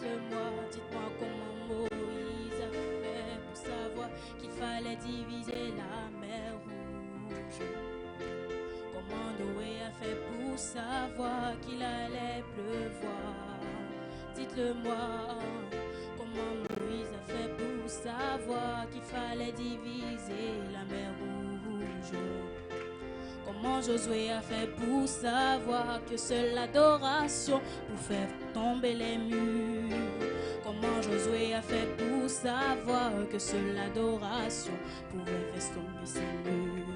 Dites-moi comment Moïse a fait pour savoir qu'il fallait diviser la mer Rouge. Comment Noé a fait pour savoir qu'il allait pleuvoir. Dites-le-moi. Comment Moïse a fait pour savoir qu'il fallait diviser la mer Rouge. Comment Josué a fait pour savoir que seule l'adoration pour faire tomber les murs. Comment Josué a fait pour savoir que seule l'adoration pouvait faire tomber ces murs.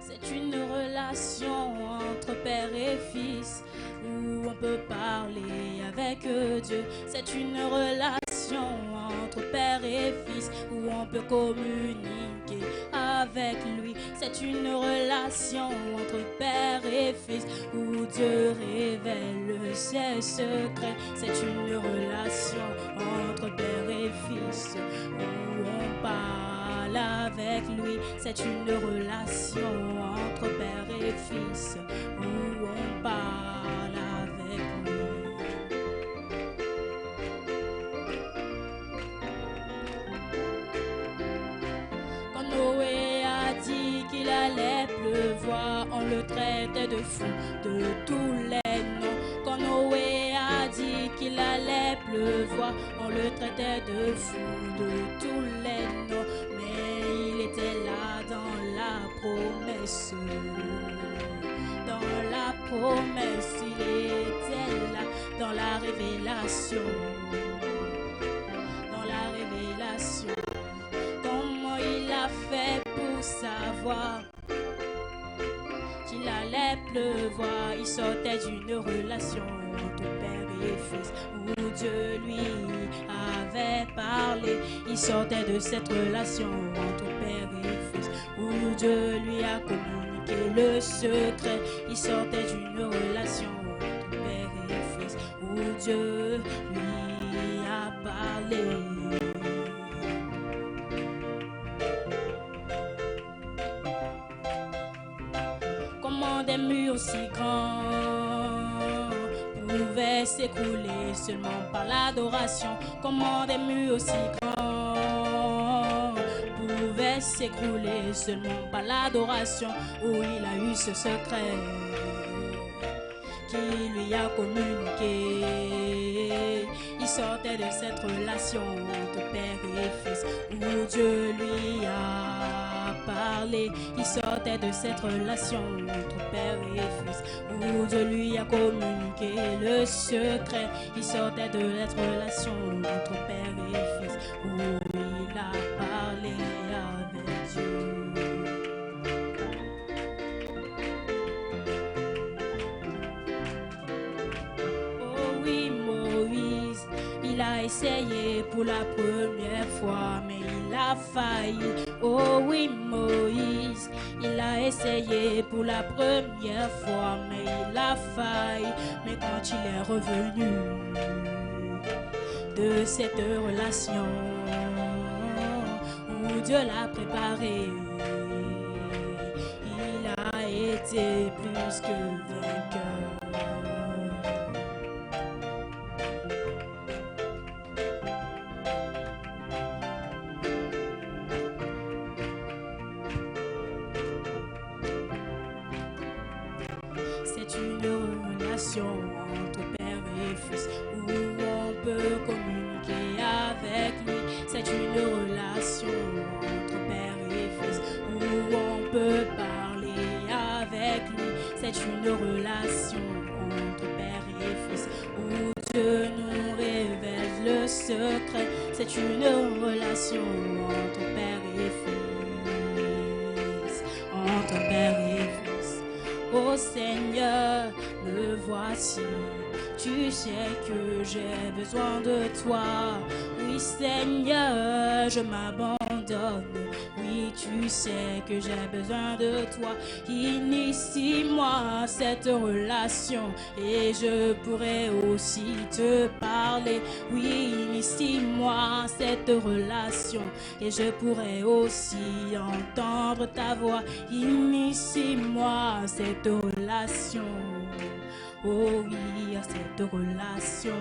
C'est une relation entre père et fils où on peut parler avec Dieu. C'est une relation entre père et fils où on peut communiquer avec lui. C'est une relation entre père et fils où Dieu révèle ses secrets. C'est une relation entre père et fils où on parle avec lui. C'est une relation entre père et fils où on parle avec lui. Quand Noé a dit qu'il allait pleuvoir, on le traitait de fou de tous les noms. Quand Noé a dit qu'il allait pleuvoir, on le traitait de fou de tous les noms. Mais il était là dans la promesse. Dans la promesse, il était là dans la révélation. Dans la révélation. Comment il a fait pour savoir qu'il allait pleuvoir? Il sortait d'une relation entre père et fils où Dieu lui avait parlé. Il sortait de cette relation entre père et fils où Dieu lui a communiqué le secret. Il sortait d'une relation entre père et fils où Dieu lui a parlé. Des murs aussi grands pouvaient s'écrouler seulement par l'adoration. Comment des murs aussi grands pouvaient s'écrouler seulement par l'adoration. Où il a eu ce secret qui lui a communiqué. Il sortait de cette relation entre père et fils où Dieu lui a parlé. Il sortait de cette relation entre père et fils où Dieu lui a communiqué le secret. Il sortait de cette relation entre père et fils où il a parlé avec Dieu. Il a essayé pour la première fois, mais il a failli. Oh oui, Moïse, il a essayé pour la première fois, mais il a failli. Mais quand il est revenu de cette relation où Dieu l'a préparé, il a été plus que vainqueur. C'est une relation entre père et fils où on peut communiquer avec lui. C'est une relation entre père et fils où on peut parler avec lui. C'est une relation entre père et fils où Dieu nous révèle le secret. C'est une relation entre père et fils, entre père et fils. Oh Seigneur, me voici, tu sais que j'ai besoin de toi. Oui Seigneur, je m'abandonne m'abandonne. Oui, tu sais que j'ai besoin de toi. Initie-moi cette relation et je pourrai aussi te parler. Oui, initie-moi cette relation et je pourrai aussi entendre ta voix. Initie-moi cette relation. Oh oui, à cette relation.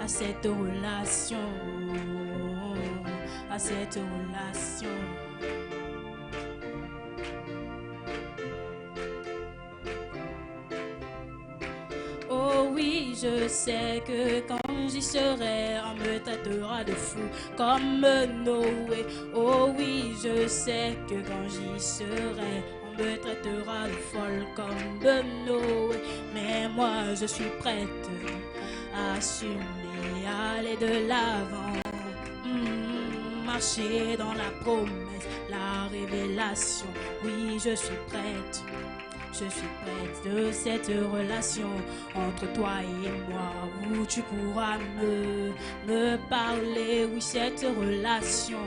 À cette relation. À cette relation. Oh oui, je sais que quand j'y serai, on me traitera de fou comme Noé. Oh oui, je sais que quand j'y serai, on me traitera de folle comme Noé. Mais moi, je suis prête à assumer, aller de l'avant. Marcher dans la promesse, la révélation. Oui, je suis prête. Je suis prête de cette relation entre toi et moi, où tu pourras me parler. Oui, cette relation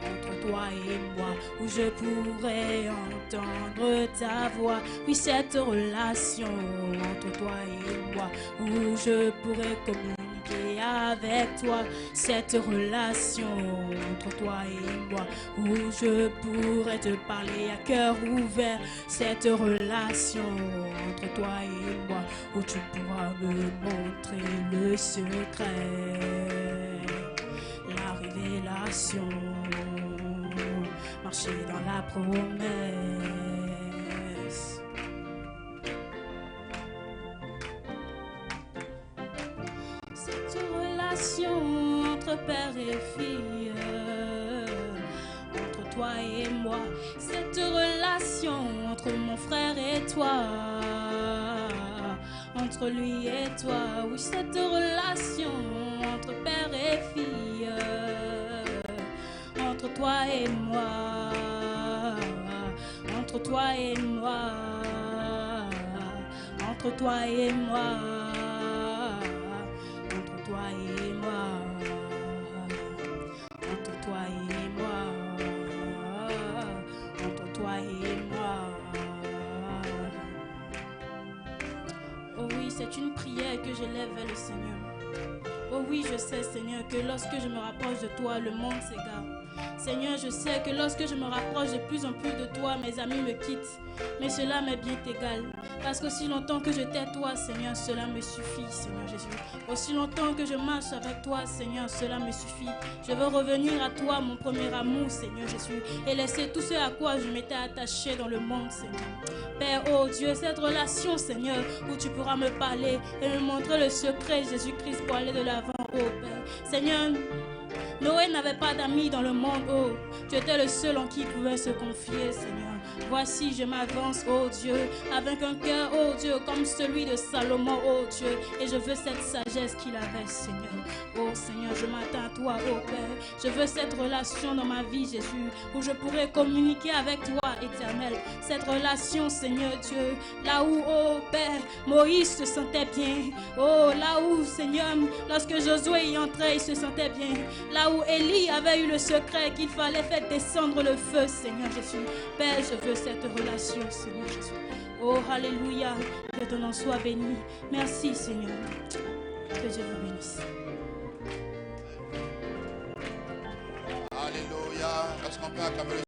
entre toi et moi, où je pourrai entendre ta voix. Oui, cette relation entre toi et moi, où je pourrai communiquer avec toi. Cette relation entre toi et moi, où je pourrai te parler à cœur ouvert. Cette relation entre toi et moi, où tu pourras me montrer le secret, la révélation, marcher dans la promesse. Cette relation entre père et fille, entre toi et moi, cette relation entre mon frère et toi, entre lui et toi, oui, cette relation entre père et fille, entre toi et moi, entre toi et moi, entre toi et moi, entre toi et moi, entre toi et moi, entre toi et moi. Oh oui, c'est une prière que j'élève vers le Seigneur. Oh oui, je sais, Seigneur, que lorsque je me rapproche de toi, le monde s'égare. Seigneur, je sais que lorsque je me rapproche de plus en plus de toi, mes amis me quittent. Mais cela m'est bien égal. Parce qu'aussi longtemps que je t'ai toi, Seigneur, cela me suffit, Seigneur Jésus. Aussi longtemps que je marche avec toi, Seigneur, cela me suffit. Je veux revenir à toi, mon premier amour, Seigneur Jésus, et laisser tout ce à quoi je m'étais attaché dans le monde, Seigneur. Père, oh Dieu, cette relation, Seigneur, où tu pourras me parler et me montrer le secret de Jésus-Christ pour aller de l'avant, oh Père. Seigneur, Noé n'avait pas d'amis dans le monde, oh. Tu étais le seul en qui il pouvait se confier, Seigneur. Voici, je m'avance, oh Dieu, avec un cœur, oh Dieu, comme celui de Salomon, oh Dieu. Et je veux cette sagesse qu'il avait, Seigneur. Oh Seigneur, je m'attends à toi, oh Père. Je veux cette relation dans ma vie, Jésus, où je pourrai communiquer avec toi, Éternel. Cette relation, Seigneur Dieu, là où, oh Père, Moïse se sentait bien. Oh, là où, Seigneur, lorsque Josué y entrait, il se sentait bien. Là où Élie avait eu le secret qu'il fallait faire descendre le feu, Seigneur Jésus. Père, je veux cette relation, Seigneur Jésus. Oh, alléluia, que ton nom soit béni. Merci, Seigneur. Que Dieu vous bénisse. Alléluia. Est-ce qu'on peut acclamer le